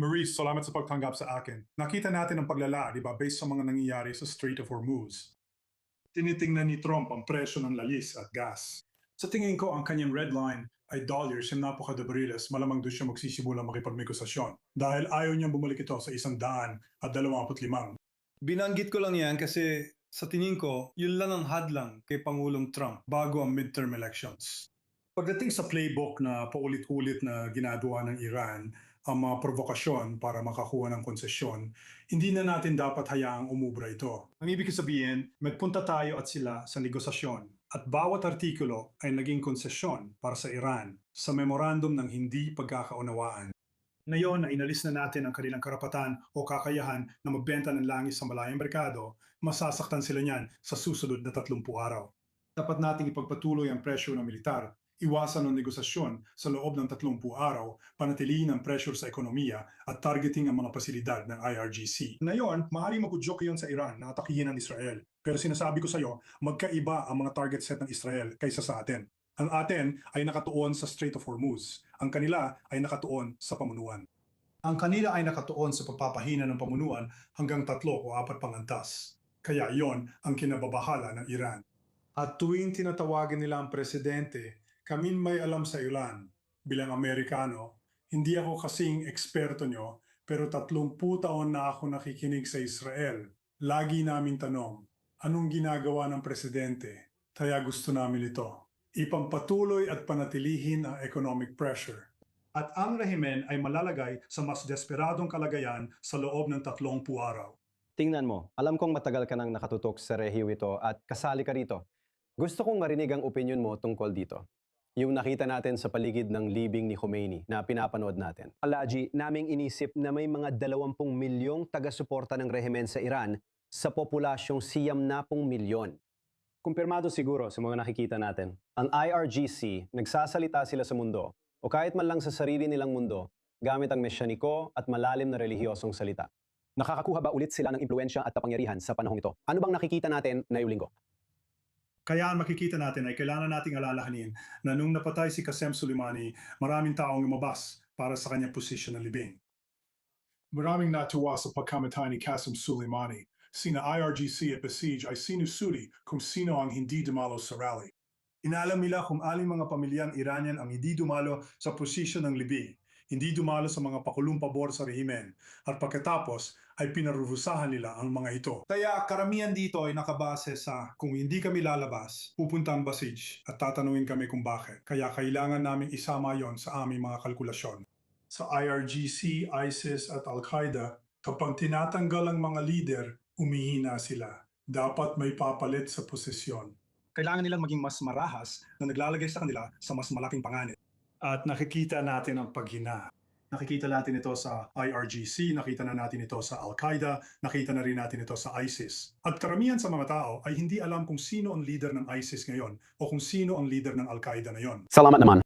Maurice, salamat sa pagtanggap sa akin. Nakita natin ang paglala, di ba, based sa mga nangyayari sa Strait of Hormuz. Tinitingnan ni Trump ang presyo ng lalis at gas. Sa tingin ko, ang kanyang red line ay dolyars na napakadabariles, malamang doon siya magsisimulang makipagmegosasyon dahil ayaw niyang bumalik ito sa 125. Binanggit ko lang yan kasi sa tingin ko, yun lang ang hadlang kay Pangulong Trump bago ang midterm elections. Pagdating sa playbook na paulit-ulit na ginagawa ng Iran, ang mga provokasyon para makakuha ng konsesyon, hindi na natin dapat hayaang umubra ito. Ang ibig sabihin, magpunta tayo at sila sa negosasyon at bawat artikulo ay naging konsesyon para sa Iran sa memorandum ng hindi pagkakaunawaan. Ngayon na inalis na natin ang kanilang karapatan o kakayahan na magbenta ng langis sa malayang merkado, masasaktan sila niyan sa susunod na 30 araw. Dapat nating ipagpatuloy ang presyo ng militar, iwasan ang negosasyon sa loob ng 30 araw, panatilihin ang pressure sa ekonomiya at targeting ang mga pasilidad ng IRGC. Ngayon, maaaring mag-udyok yun sa Iran na atakihin ang Israel. Pero sinasabi ko sa iyo, magkaiba ang mga target set ng Israel kaysa sa atin. Ang atin ay nakatuon sa Strait of Hormuz. Ang kanila ay nakatuon sa pamunuan. Ang kanila ay nakatuon sa pagpapahina ng pamunuan hanggang 3 o 4 pang antas. Kaya iyon ang kinababahala ng Iran. At tuwing tinatawagan nila ang presidente, kamin may alam sa Iran. Bilang Amerikano, hindi ako kasing eksperto nyo, pero 30 taon na ako nakikinig sa Israel. Lagi namin tanong, anong ginagawa ng presidente? Kaya gusto namin ito. Ipampatuloy at panatilihin ang economic pressure. At ang rehimen ay malalagay sa mas desperadong kalagayan sa loob ng 30 araw. Tingnan mo, alam kong matagal ka nang nakatutok sa rehiw ito at kasali ka rito. Gusto kong marinig ang opinyon mo tungkol dito. Yung nakita natin sa paligid ng libing ni Khomeini na pinapanood natin. Alaji, naming inisip na may mga 20 milyong taga-suporta ng rehimen sa Iran sa populasyong 90 milyon. Kumpirmado siguro sa mga nakikita natin. Ang IRGC, nagsasalita sila sa mundo o kahit man lang sa sarili nilang mundo gamit ang mesyaniko at malalim na relihiyosong salita. Nakakakuha ba ulit sila ng impluensya at kapangyarihan sa panahong ito? Ano bang nakikita natin ngayong linggo? Kaya ang makikita natin ay kailangan nating alalahanin na nung napatay si Qasem Soleimani, maraming taong lumabas para sa kanyang posisyon ng libing. Maraming natuwa sa pagkamatay ni Qasem Soleimani. Sina IRGC at Basij ay sinusuri kung sino ang hindi dumalo sa rally. Inalam nila kung aling mga pamilyang Iranian ang hindi dumalo sa posisyon ng libing, hindi dumalo sa mga pakulong pabor sa rehimen, at pagkatapos ay pinarurusahan nila ang mga ito. Kaya karamihan dito ay nakabase sa kung hindi kami lalabas, pupunta ang Basij at tatanungin kami kung bakit. Kaya kailangan namin isama yon sa aming mga kalkulasyon. Sa IRGC, ISIS at Al-Qaeda, kapag tinatanggal ang mga leader, umihina sila. Dapat may papalit sa posisyon. Kailangan nilang maging mas marahas na naglalagay sa kanila sa mas malaking panganib. At nakikita natin ang paghina. Nakikita natin ito sa IRGC, nakita na natin ito sa Al-Qaeda, nakita na rin natin ito sa ISIS. At karamihan sa mga tao ay hindi alam kung sino ang leader ng ISIS ngayon o kung sino ang leader ng Al-Qaeda na yon. Salamat naman.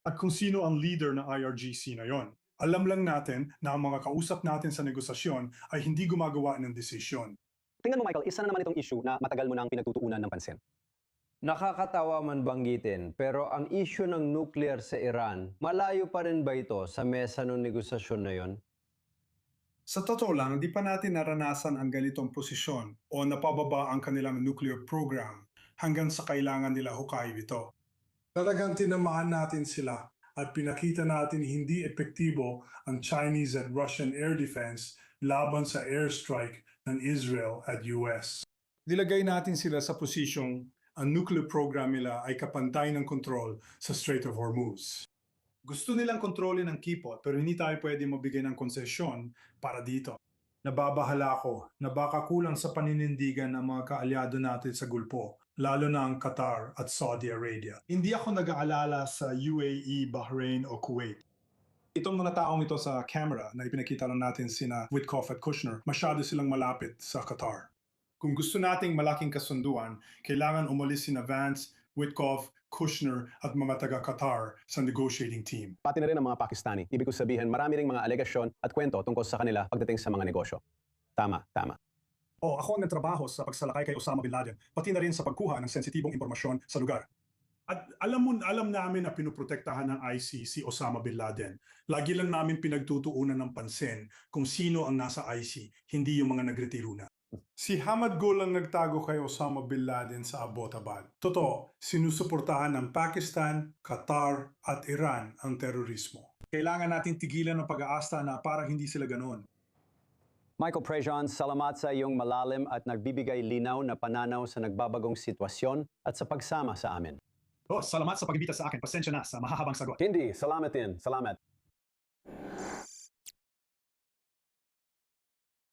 At kung sino ang leader ng IRGC na yon. Alam lang natin na ang mga kausap natin sa negosasyon ay hindi gumagawa ng desisyon. Tingnan mo Michael, isa na naman itong issue na matagal mo nang pinagtutuunan ng pansin. Nakakatawa man banggitin, pero ang issue ng nuclear sa Iran, malayo pa rin ba ito sa mesa ng negosasyon na yon? Sa totoo lang, di pa natin naranasan ang ganitong posisyon o napababa ang kanilang nuclear program hanggang sa kailangan nila hukayin ito. Talagang tinamaan natin sila at pinakita natin hindi epektibo ang Chinese at Russian air defense laban sa airstrike ng Israel at US. Nilagay natin sila sa posisyong ang nuclear program nila ay kapantay ng kontrol sa Strait of Hormuz. Gusto nilang kontrolin ang kipot pero hindi tayo pwede mabigay ng konsesyon para dito. Nababahala ako na baka kulang sa paninindigan ng mga kaalyado natin sa Gulpo, lalo na ang Qatar at Saudi Arabia. Hindi ako nag-aalala sa UAE, Bahrain o Kuwait. Itong mga taong ito sa camera na ipinakita lang natin sina Witkoff at Kushner, masyado silang malapit sa Qatar. Kung gusto nating malaking kasunduan, kailangan umalis sina Vance, Witkoff, Kushner at mga taga-Qatar sa negotiating team. Pati na rin ang mga Pakistani. Ibig ko sabihin, marami ring mga alegasyon at kwento tungkol sa kanila pagdating sa mga negosyo. Tama. Ako ang nagtrabaho sa pagsalakay kay Osama Bin Laden, pati na rin sa pagkuha ng sensitibong impormasyon sa lugar. At alam namin na pinoprotektahan ng IC si Osama Bin Laden. Lagi lang namin pinagtutuunan ng pansin kung sino ang nasa IC, hindi yung mga nagretiro na. Si Hamad Gul ang nagtago kay Osama Bin Laden sa Abbottabad. Totoo, sinusuportahan ng Pakistan, Qatar at Iran ang terorismo. Kailangan natin tigilan ng pag-aasta na parang hindi sila ganoon. Michael Prejon, salamat sa iyong malalim at nagbibigay linaw na pananaw sa nagbabagong sitwasyon at sa pagsama sa amin. Salamat sa pag-imbita sa akin. Pasensya na sa mahahabang sagot. Hindi, salamat din. Salamat.